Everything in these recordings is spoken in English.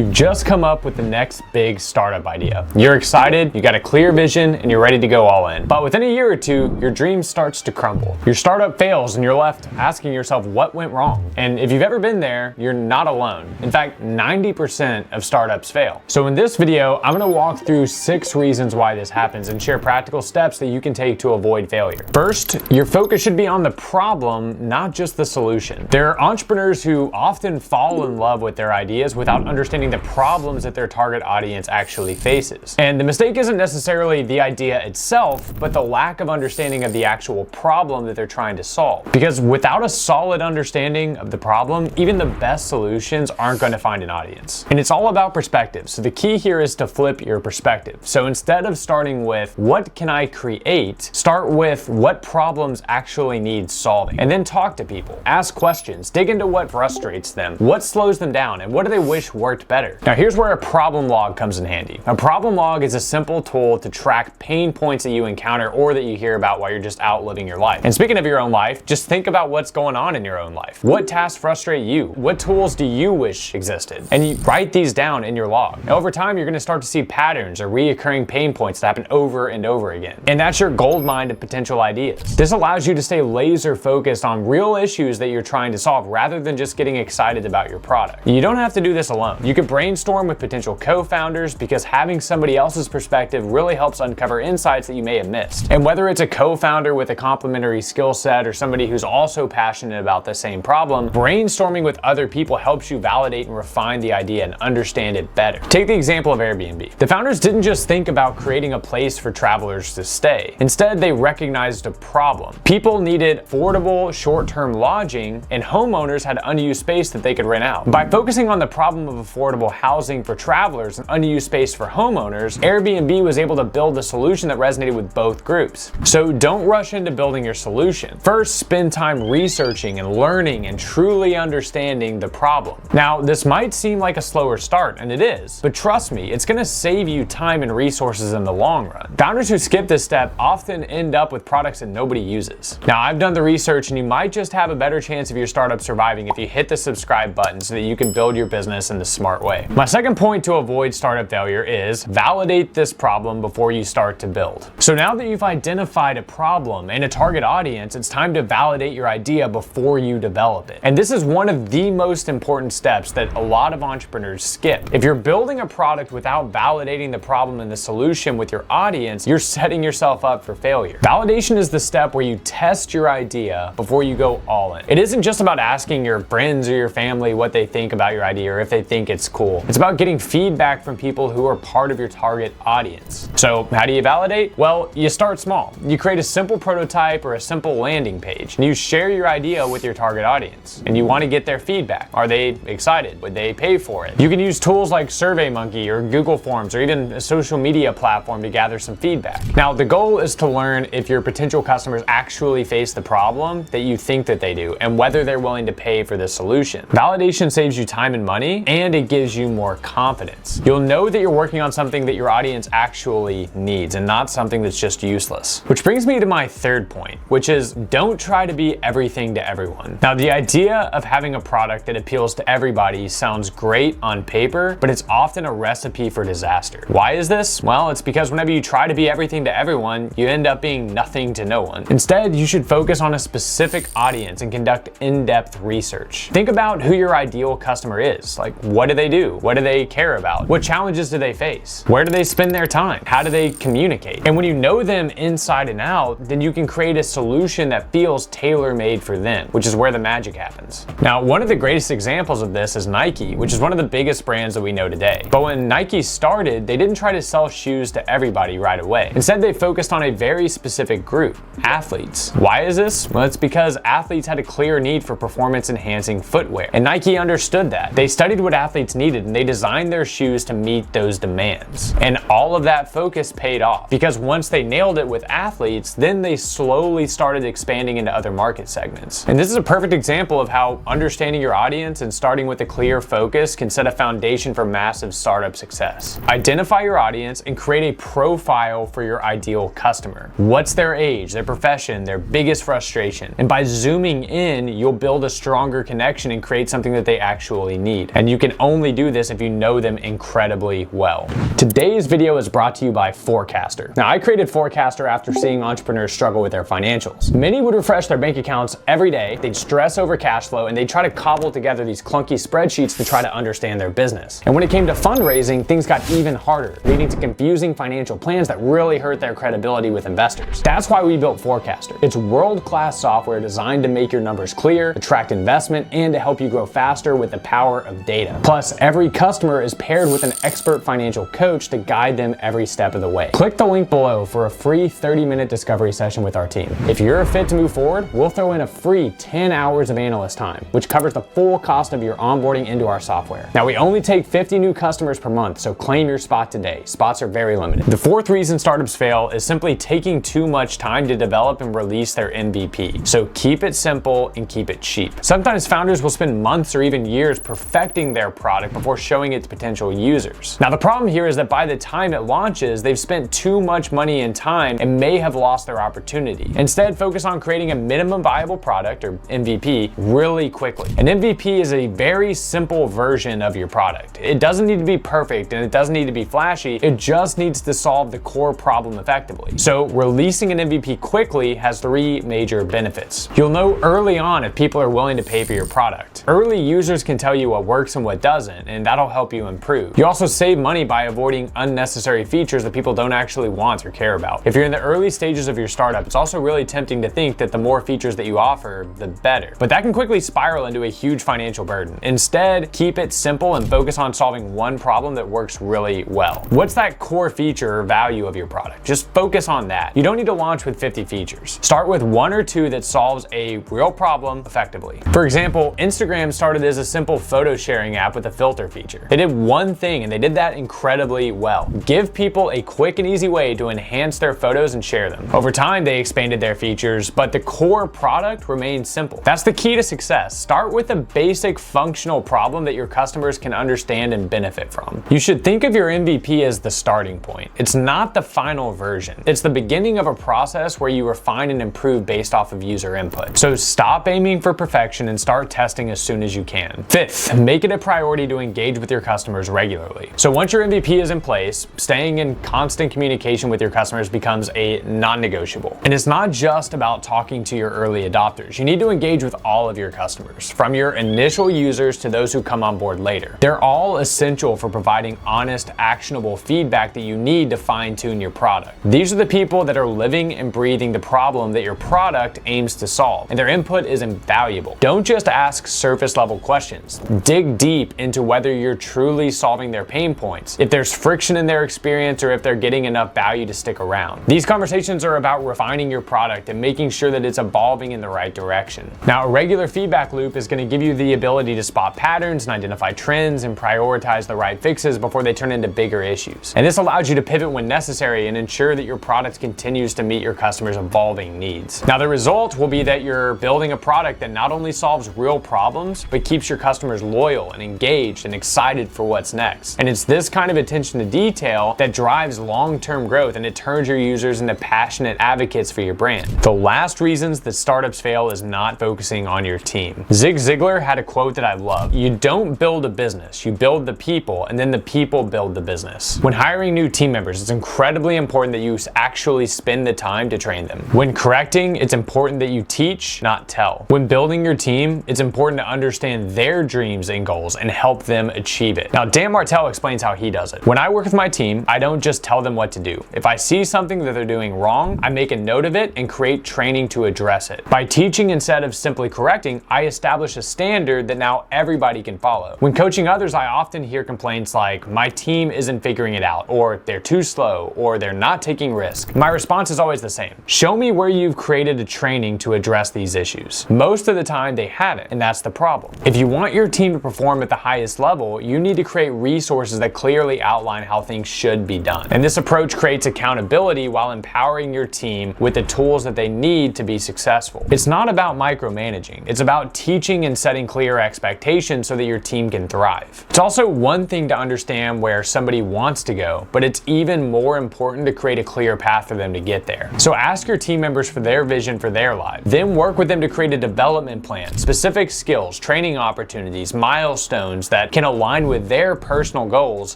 You've just come up with the next big startup idea. You're excited, you got a clear vision, and you're ready to go all in. But within a year or two, your dream starts to crumble. Your startup fails and you're left asking yourself what went wrong. And if you've ever been there, you're not alone. In fact, 90% of startups fail. So in this video, I'm gonna walk through 6 reasons why this happens and share practical steps that you can take to avoid failure. First, your focus should be on the problem, not just the solution. There are entrepreneurs who often fall in love with their ideas without understanding the problems that their target audience actually faces. And the mistake isn't necessarily the idea itself, but the lack of understanding of the actual problem that they're trying to solve. Because without a solid understanding of the problem, even the best solutions aren't going to find an audience. And it's all about perspective. So the key here is to flip your perspective. So instead of starting with what can I create, start with what problems actually need solving. And then talk to people. Ask questions. Dig into what frustrates them, what slows them down, and what do they wish worked better. Now here's where a problem log comes in handy. A problem log is a simple tool to track pain points that you encounter or that you hear about while you're just out living your life. And speaking of your own life, just think about what's going on in your own life. What tasks frustrate you? What tools do you wish existed? And you write these down in your log. Now, over time, you're going to start to see patterns or reoccurring pain points that happen over and over again. And that's your gold mine of potential ideas. This allows you to stay laser focused on real issues that you're trying to solve rather than just getting excited about your product. You don't have to do this alone. You can brainstorm with potential co-founders because having somebody else's perspective really helps uncover insights that you may have missed. And whether it's a co-founder with a complementary skill set or somebody who's also passionate about the same problem, brainstorming with other people helps you validate and refine the idea and understand it better. Take the example of Airbnb. The founders didn't just think about creating a place for travelers to stay. Instead, they recognized a problem. People needed affordable, short-term lodging, and homeowners had unused space that they could rent out. By focusing on the problem of affordable housing for travelers and unused space for homeowners, Airbnb was able to build a solution that resonated with both groups. So don't rush into building your solution. First, spend time researching and learning and truly understanding the problem. Now, this might seem like a slower start, and it is, but trust me, it's gonna save you time and resources in the long run. Founders who skip this step often end up with products that nobody uses. Now, I've done the research, and you might just have a better chance of your startup surviving if you hit the subscribe button so that you can build your business in the smart way. My second point to avoid startup failure is validate this problem before you start to build. So now that you've identified a problem and a target audience, it's time to validate your idea before you develop it. And this is one of the most important steps that a lot of entrepreneurs skip. If you're building a product without validating the problem and the solution with your audience, you're setting yourself up for failure. Validation is the step where you test your idea before you go all in. It isn't just about asking your friends or your family what they think about your idea or if they think it's cool. It's about getting feedback from people who are part of your target audience. So how do you validate? Well, you start small. You create a simple prototype or a simple landing page, and you share your idea with your target audience. And you want to get their feedback. Are they excited? Would they pay for it? You can use tools like SurveyMonkey or Google Forms or even a social media platform to gather some feedback. Now, the goal is to learn if your potential customers actually face the problem that you think that they do and whether they're willing to pay for the solution. Validation saves you time and money, and it gives you more confidence. You'll know that you're working on something that your audience actually needs and not something that's just useless. Which brings me to my third point, which is don't try to be everything to everyone. Now, the idea of having a product that appeals to everybody sounds great on paper, but it's often a recipe for disaster. Why is this? Well, it's because whenever you try to be everything to everyone, you end up being nothing to no one. Instead, you should focus on a specific audience and conduct in-depth research. Think about who your ideal customer is. Like, what do they do? What do they care about? What challenges do they face? Where do they spend their time? How do they communicate? And when you know them inside and out, then you can create a solution that feels tailor-made for them, which is where the magic happens. Now, one of the greatest examples of this is Nike, which is one of the biggest brands that we know today. But when Nike started, they didn't try to sell shoes to everybody right away. Instead, they focused on a very specific group, athletes. Why is this? Well, it's because athletes had a clear need for performance-enhancing footwear, and Nike understood that. They studied what athletes needed, and they designed their shoes to meet those demands. And all of that focus paid off, because once they nailed it with athletes, then they slowly started expanding into other market segments. And this is a perfect example of how understanding your audience and starting with a clear focus can set a foundation for massive startup success. Identify your audience and create a profile for your ideal customer. What's their age, their profession, their biggest frustration? And by zooming in, you'll build a stronger connection and create something that they actually need. And you can only do this if you know them incredibly well. Today's video is brought to you by Forecaster. Now, I created Forecaster after seeing entrepreneurs struggle with their financials. Many would refresh their bank accounts every day, they'd stress over cash flow, and they'd try to cobble together these clunky spreadsheets to try to understand their business. And when it came to fundraising, things got even harder, leading to confusing financial plans that really hurt their credibility with investors. That's why we built Forecaster. It's world-class software designed to make your numbers clear, attract investment, and to help you grow faster with the power of data. Plus, every customer is paired with an expert financial coach to guide them every step of the way. Click the link below for a free 30-minute discovery session with our team. If you're a fit to move forward, we'll throw in a free 10 hours of analyst time, which covers the full cost of your onboarding into our software. Now, we only take 50 new customers per month, so claim your spot today. Spots are very limited. The fourth reason startups fail is simply taking too much time to develop and release their MVP. So keep it simple and keep it cheap. Sometimes founders will spend months or even years perfecting their product before showing it to potential users. Now, the problem here is that by the time it launches, they've spent too much money and time and may have lost their opportunity. Instead, focus on creating a minimum viable product, or MVP, really quickly. An MVP is a very simple version of your product. It doesn't need to be perfect and it doesn't need to be flashy. It just needs to solve the core problem effectively. So releasing an MVP quickly has three major benefits. You'll know early on if people are willing to pay for your product. Early users can tell you what works and what doesn't, and that'll help you improve. You also save money by avoiding unnecessary features that people don't actually want or care about. If you're in the early stages of your startup, it's also really tempting to think that the more features that you offer, the better. But that can quickly spiral into a huge financial burden. Instead, keep it simple and focus on solving one problem that works really well. What's that core feature or value of your product? Just focus on that. You don't need to launch with 50 features. Start with one or two that solves a real problem effectively. For example, Instagram started as a simple photo sharing app with a filter feature. They did one thing and they did that incredibly well. Give people a quick and easy way to enhance their photos and share them. Over time, they expanded their features, but the core product remained simple. That's the key to success. Start with a basic functional problem that your customers can understand and benefit from. You should think of your MVP as the starting point. It's not the final version. It's the beginning of a process where you refine and improve based off of user input. So stop aiming for perfection and start testing as soon as you can. Fifth, make it a priority to engage with your customers regularly. So once your MVP is in place, staying in constant communication with your customers becomes a non-negotiable. And it's not just about talking to your early adopters. You need to engage with all of your customers, from your initial users to those who come on board later. They're all essential for providing honest, actionable feedback that you need to fine-tune your product. These are the people that are living and breathing the problem that your product aims to solve, and their input is invaluable. Don't just ask surface-level questions. Dig deep into whether you're truly solving their pain points, if there's friction in their experience, or if they're getting enough value to stick around. These conversations are about refining your product and making sure that it's evolving in the right direction. Now, a regular feedback loop is going to give you the ability to spot patterns and identify trends and prioritize the right fixes before they turn into bigger issues. And this allows you to pivot when necessary and ensure that your product continues to meet your customers' evolving needs. Now, the result will be that you're building a product that not only solves real problems, but keeps your customers loyal and engaged and excited for what's next. And it's this kind of attention to detail that drives long-term growth, and it turns your users into passionate advocates for your brand. The last reasons that startups fail is not focusing on your team. Zig Ziglar had a quote that I love: "You don't build a business, you build the people, and then the people build the business." When hiring new team members, it's incredibly important that you actually spend the time to train them. When correcting, it's important that you teach, not tell. When building your team, it's important to understand their dreams and goals and help them achieve it. Now, Dan Martell explains how he does it. When I work with my team, I don't just tell them what to do. If I see something that they're doing wrong, I make a note of it and create training to address it. By teaching instead of simply correcting, I establish a standard that now everybody can follow. When coaching others, I often hear complaints like, "My team isn't figuring it out," or "They're too slow," or "They're not taking risks." My response is always the same: show me where you've created a training to address these issues. Most of the time, they haven't, and that's the problem. If you want your team to perform at the highest level, you need to create resources that clearly outline how things should be done. And this approach creates accountability while empowering your team with the tools that they need to be successful. It's not about micromanaging. It's about teaching and setting clear expectations so that your team can thrive. It's also one thing to understand where somebody wants to go, but it's even more important to create a clear path for them to get there. So ask your team members for their vision for their lives. Then work with them to create a development plan, specific skills, training opportunities, milestones that that can align with their personal goals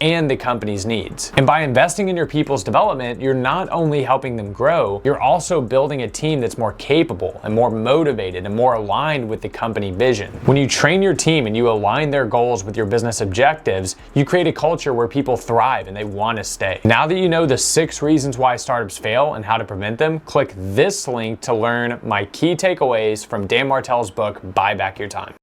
and the company's needs. And by investing in your people's development, you're not only helping them grow, you're also building a team that's more capable and more motivated and more aligned with the company vision. When you train your team and you align their goals with your business objectives, you create a culture where people thrive and they want to stay. Now that you know the 6 reasons why startups fail and how to prevent them, click this link to learn my key takeaways from Dan Martell's book, Buy Back Your Time.